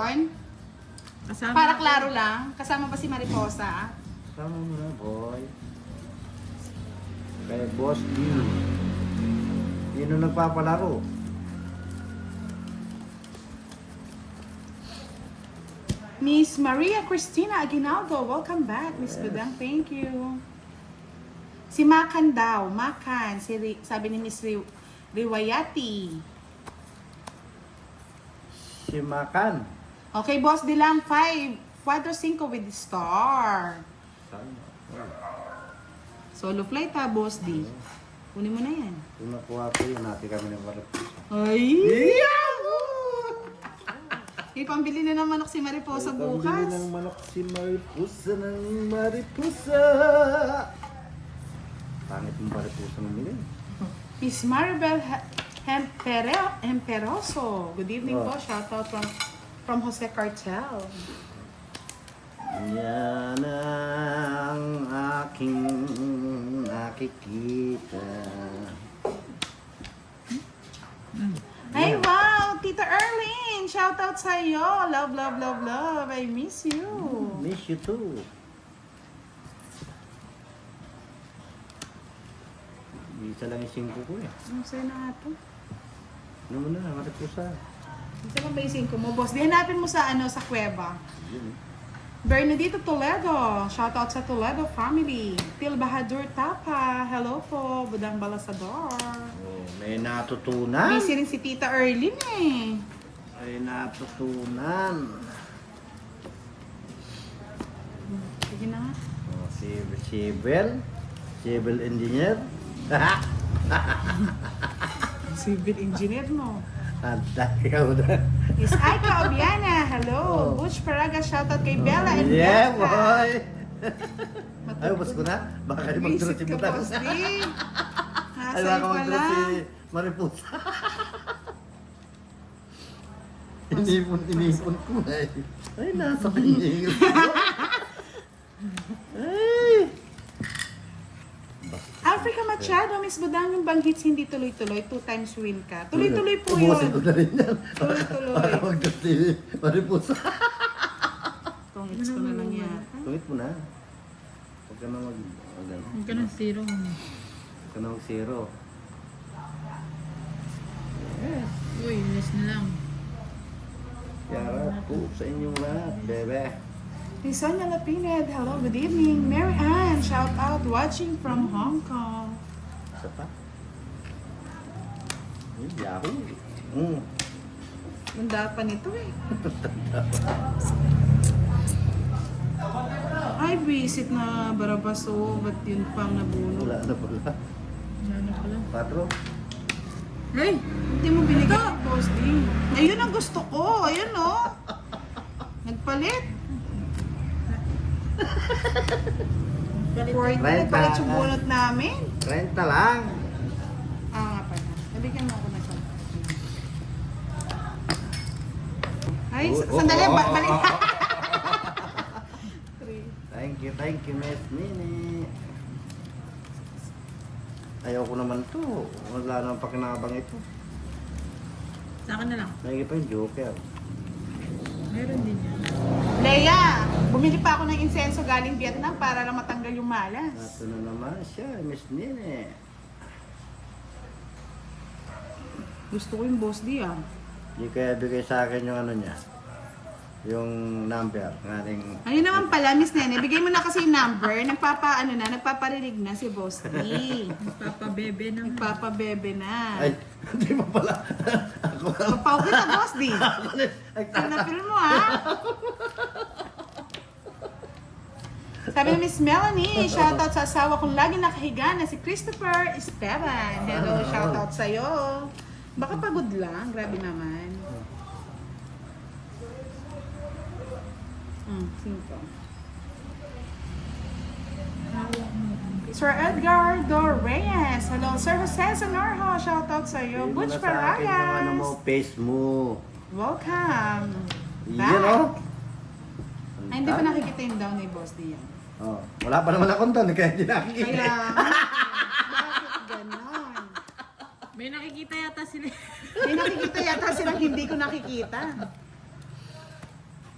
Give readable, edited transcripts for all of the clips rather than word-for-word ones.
ngayon? Kasama Para ako. klaro lang, kasama ba si Mariposa? Sama mo na, boy. Kay Boss D. Sino nagpapalaro? Miss Maria Cristina Aguinaldo, welcome back. Miss Budang, thank you. Si Makan daw, Makan, sabi ni Miss Riwayati. Si Makan. Okay, boss, di lang 5, 4-5 with the star. Solo flight ha, boss D. Kunin mo na yan. Kung nakuha ko yun, natin kami ng Mariposa. Ay! May pambili na ng manok si Mariposa Pambili bukas. ng manok si Mariposa ng Mariposa. Pangit yung Mariposa ng mili. Miss Maribel Hemperoso. Good evening po. Shoutout from Jose Cartel. Yan ang aking nakikita. Ay, wow! Tita Erlyn! Shoutout sa'yo! Love, love, love, love! I miss you! Miss you too. Isa lang yung 5 ko eh. Ano sa'yo na nga to? Ano mo na, Mariposa. Isa lang ba yung 5 mo, boss? Di hanapin mo sa sa kuweba. Yun. Bernadito Toledo. Shoutout sa Toledo family. Phil Bahadur Tapa. Hello po, Budang Balasador. Oh, may natutunan. Busy rin si Tita Erlyn eh. May natutunan. Sige na nga. Oh, si Civil Engineer. Civil engineer mo. Anta, ikaw na. Is Aika Obiana. Hello. Oh. Butch Paraga. Shoutout kay Bella and Yeah, Bianca. boy. Matulog Ay, ubos ko na. Baka kayo magturo Visit si ka, Budang. boss D. Ay, Nasa'yo baka pa magturo si lang. Mariposa. Inipon ko eh. Ay, nasa kanya. Ay. Africa Machado, Miss Budang, yung bang hits hindi tuloy-tuloy, 2 times win ka. Tuloy-tuloy po Ubusin ko yun. na rin yan. Tuloy-tuloy. Baka magturo si Mariposa. Itong hits ko na lang yan. Tungit mo na. Huwag ka na Huwag ka ng zero. Huwag ka na mag-zero. Yes. Uy, less na lang. Yara po sa inyong lahat, bebe. Hey, Sonia Lapined, hello, good evening. Mary Ann, shout out, watching from Hong Kong. Isa pa. Yahoo. Ganda pa nito eh. Ay, visit na Barabaso, ba't yun pang nabuno? Wala na pala. Wala na pala. 4. Ay! Hindi mo binigyan ng post din. Ayun ang gusto ko, ayun oh. Nagpalit. 40 nagpalit yung bunot namin. 30 lang. Ah, nga pala. Nabigyan mo ako na sa... Ay, sandali, balik. Thank you, Miss Nini. Ayoko naman to. Wala naman pakinabang ito. Sa akin na lang. Lagi pa yung Joker. Meron din yan. Leia, bumili pa ako ng insenso galing Vietnam para lang matanggal yung malas. Ito na naman siya, Miss Nini. Gusto ko yung boss di ah. Hindi kaya bigay sa akin yung ano niya. Yung number ng ating... Ano naman pala, Miss Nene, bigay mo na kasi yung number. Nagpaparinig na si Boss D. Nagpapabebe na. Nagpapabebe na. Ay, hindi pa pala. Ako Papaw kita, Boss D. Ay, na-feel mo ha. Sabi ni Miss Melanie, shoutout sa asawa kong lagi nakahiga na si Christopher Esteban. Hello, shoutout sa'yo. Baka pagod lang, grabe naman. 5. Sir Edgar Dorreyes. Hello, Sir Jose Sonorho. Shoutout sa'yo. Butch Yung ano mo, Paragas. face mo. Welcome. Yan o. Ay, hindi pa nakikita yung down ni Boss Dian. Oh, wala pa naman akong doon, kaya hindi nakikita. Kaya, bakit ganon? May nakikita yata sila. May nakikita yata silang hindi ko nakikita.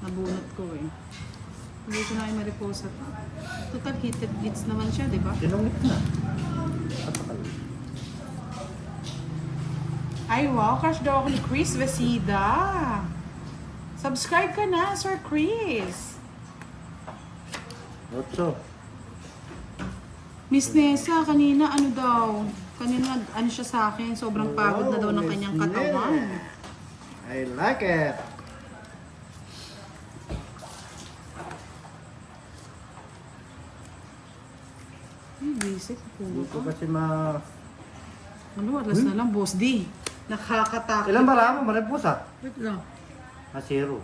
Nabunot ko eh. Hindi ko na kay Mariposa to. Total heated beats naman siya, di ba? Sinungit na. Katakal. Ay wow, crush daw ako ni Chris Vesida. Subscribe ka na, Sir Chris. Otso. Miss Nessa, kanina ano daw? Kanina ano siya sa akin, sobrang pagod na daw ng Wow, kanyang Miss katawan. Ness. I like it. Ay, basic Hindi ko po. kasi Ano, atlas na lang, Boss D. Nakakatakot. Ilan ba ramo? Mariposa? Wait lang. Zero.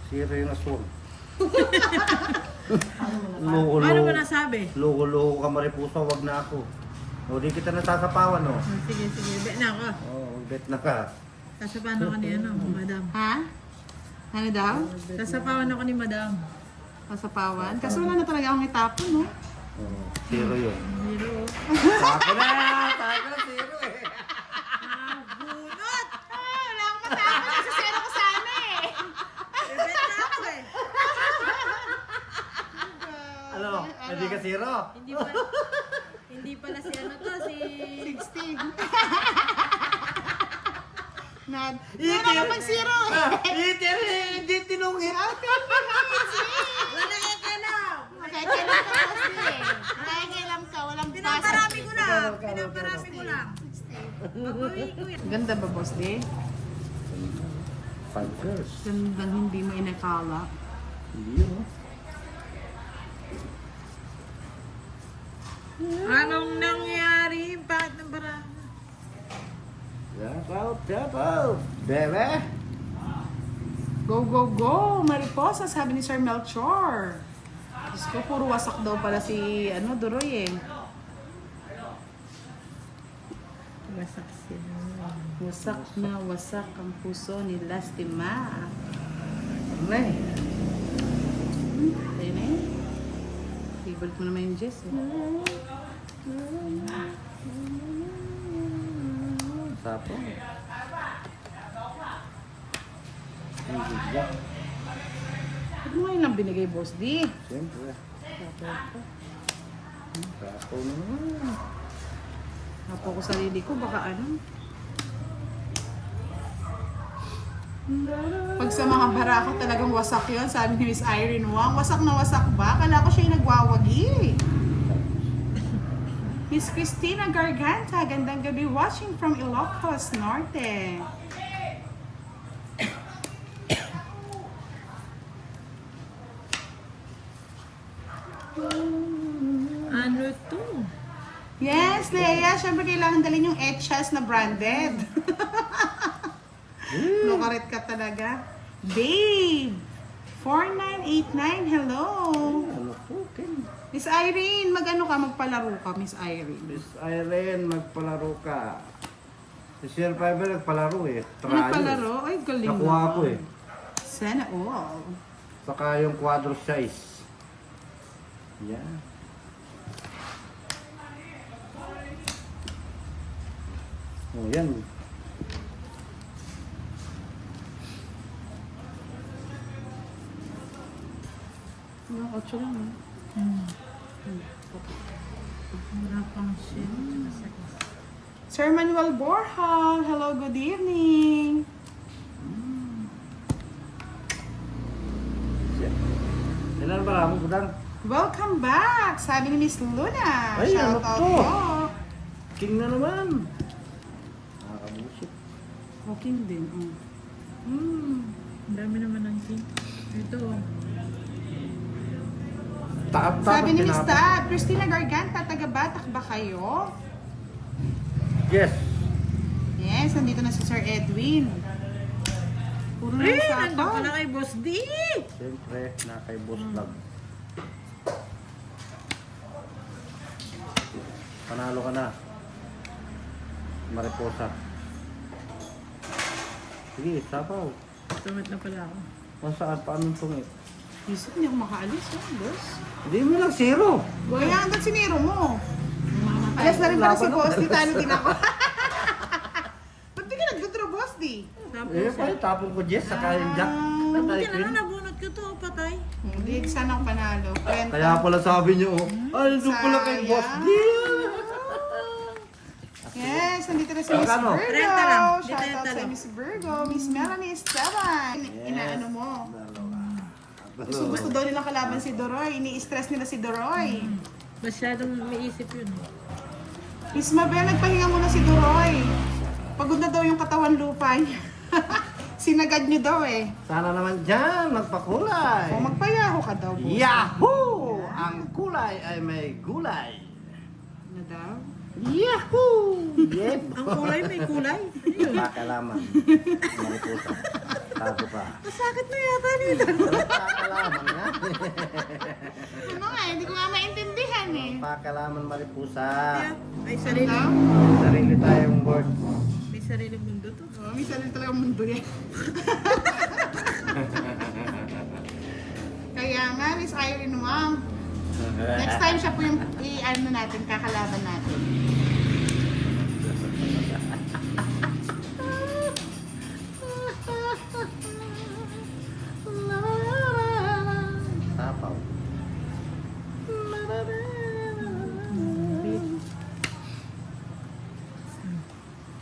Zero yung aswang. Paano Loko-loko. mo nasabi? Loko-loko ka Mariposa, wag na ako. O, di kita nasasapawan, no? Sige, bet na ako. Oo, bet na ka. Sasapawan ako ni madam. Ha? Ano daw? Sasapawan ako ni madam. Masapawan? Kasi wala na talaga akong itapon, no? Oo, zero yun. Zero. Saka na! Saka na, zero eh. Bunot! Wala akong matapon. Kasi zero ko sana eh. Bet na ako eh. Ano? Hindi ka zero? Hindi pala si ano to, si... 16. Wala ka pang zero eh. Hindi tinungin. Wala kaya kailang! Nakakailan ka, Boss D eh. Nakakailan ka, walang Pinaparami ko lang. Karo. Pinaparami ko lang. Babawi ko yan. Ganda ba, Boss D? 5 girls. Gandang hindi mo inakala. Hindi yun, oh. Anong nangyari? Bakit nang parami? Jump out, jump out. Bebe. Go, go, go! Mariposa, sabi ni Sir Melchor. Diyos ko, puro wasak daw pala si, Duroy eh. Wasak sila. Wasak na wasak ang puso ni Lastima. Nay. Ayun na yun. Favorite mo naman yung Jess eh. Sapo. Hindi ba? Ba't mo ngayon lang binigay, Boss D? Siyempre. Sapo na naman. Napo ko sarili ko, baka ano. Pag sa mga barako talagang wasak yun, sabi ni Miss Irene Wang, wasak na wasak ba? Kala ko siya yung nagwawagi. Miss Christina Garganta, gandang gabi, watching from Ilocos Norte. Ano to? Yes, Leia, syempre kailangan dalhin yung Etchas na branded. Lukarit ka talaga. Babe! 4989, hello! Ano po, Ken? Miss Irene, mag-ano ka, magpalaro ka, Miss Irene. Miss Irene, magpalaro ka. Si Sir Fiber nagpalaro eh. Ano nagpalaro? Ay, galing Nakuha naman. ko eh. Sana all. Saka yung quadro size. Yan. Oh, yan. Ano, 8 lang, no? Wala pang shit. Sir Manuel Borja, hello, good evening. Ilan ba ramon kudang? Welcome back, sabi ni Miss Luna. Ay, Shout ano out to? po. King na naman. Nakakabusit. Okay din. Ang dami naman ng king. Ito. Sabi ni Miss Tab, Christina Garganta, taga-Batak ba kayo? Yes. Yes, nandito na si Sir Edwin. Puro na Eh, sa nandun pala kay Boss D. Siyempre, na kay Boss Love. Panalo ka na. Mariposa. Sige, sabaw. Tumit na pala ako. Kung saan, paano tungit? Isip, hindi ako makaalis, boss. Hindi mo lang zero. Kaya hanggang siniro mo. Alas na rin pala si Boss D, talo din ako. Ba't di ka nag-draw, Boss D? Tapos, Eh, pala tapon ko Jess, saka yung Jack. Buti na lang nabunot ko to, patay. Hindi, sana ako panalo. Kwenta. Kaya pala sabi niyo, ay, doon pala kay Sayang. Boss Deal. Yes, nandito na si Miss Magkano? Virgo. 30 lang. Di Shout 30 out sa lang. Miss Virgo. Miss Melanie Esteban. Inaano mo? Gusto daw nilang kalaban si Doroy. Ini-stress nila si Doroy. Masyadong may isip yun. Miss Mabel, nagpahinga muna si Doroy. Pagod na daw yung katawan lupa niya. Sinagad niyo daw eh. Sana naman dyan, magpakulay. O magpayaho ka daw. boss. Yahoo! Ang kulay ay may gulay. Ano daw? Yahoo! Yep. Ang kulay, may kulay. Ayun. Kakalaman. Maripusa. Tago pa. Masakit na yata nito. Kakalaman nga. Ano nga, hindi ko nga maintindihan eh. Kakalaman maripusa. May Ano sarili. daw? Sarili tayong word. May sariling mundo to. Oh, may sarili talagang mundo yan. Kaya nga, Miss Irene Ma'am. Next time siya po yung i-ano natin, kakalaban natin. Tapaw.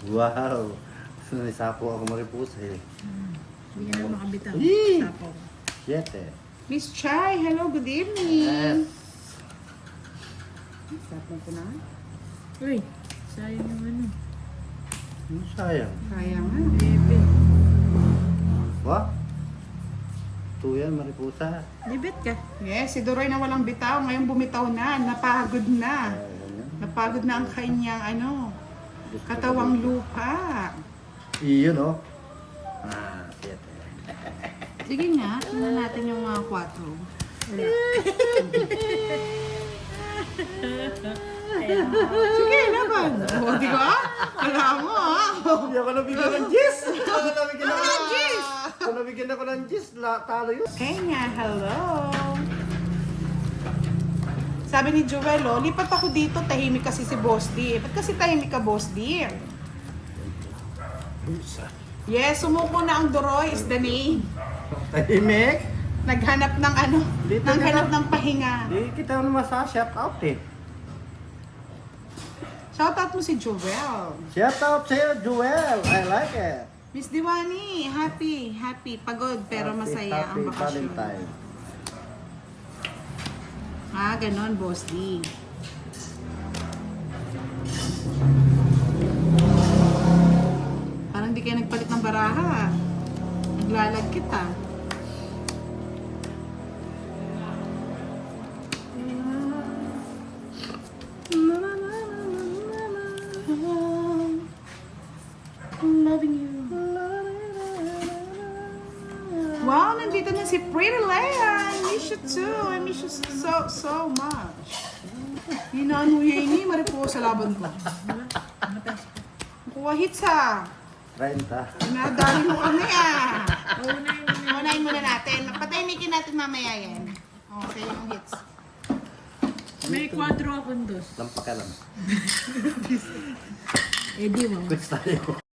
Wow. Nanisapo ako maripusa eh. Hindi ka na makabitaw. Yee! Sapaw. Siete. Miss Chai, hello, good evening. Yes. Tapos ko na. Uy, sayang yung ano. Ano sayang? Kaya nga. Bebe. What? Tuyan, maripusa. Libet ka. Yes, si Doroy na walang bitaw, ngayon bumitaw na, napagod na. Ay, ganyan. Napagod na ang kanyang ano, Gusto katawang ko lupa. Iyon oh. Ah, siete. Sige nga, tingnan natin yung mga 4. Sige, laban. O, di ba? Alam mo, ha? Hindi ako nabigyan ng gis! Ako nabigyan ako ng gis! Ako nabigyan ako ng gis, talo yun. Kenya, hello. Sabi ni Joel, oh, lipat ako dito, tahimik kasi si Boss D. Ba't kasi tahimik ka, Boss D? Yes, sumuko na ang Doroy is the name. Tahimik? Naghanap ng ano, Dito naghanap na. ng pahinga. Di kita naman sa shout out eh. Shoutout mo si Joel. Shout out sa'yo, Joel. I like it. Miss Diwani, happy. Pagod pero Happy, masaya ang happy bakasyon. Valentine. Ah, ganon, Boss D. Parang di kayo nagpalit ng baraha. Naglalag kita. Loving you. Wow, nandito na si Pretty Leia. I miss you too. I miss you so much. Hinanuya ini, maripo sa laban ko. Kuha hits ha. 30. Nadali mo kami ah. Unahin mo na. Unahin muna natin. Pataymikin natin mamaya yan. Okay, yung hits. May kwadro akong dos. Lampaka lang. Eh di mo. Quits tayo.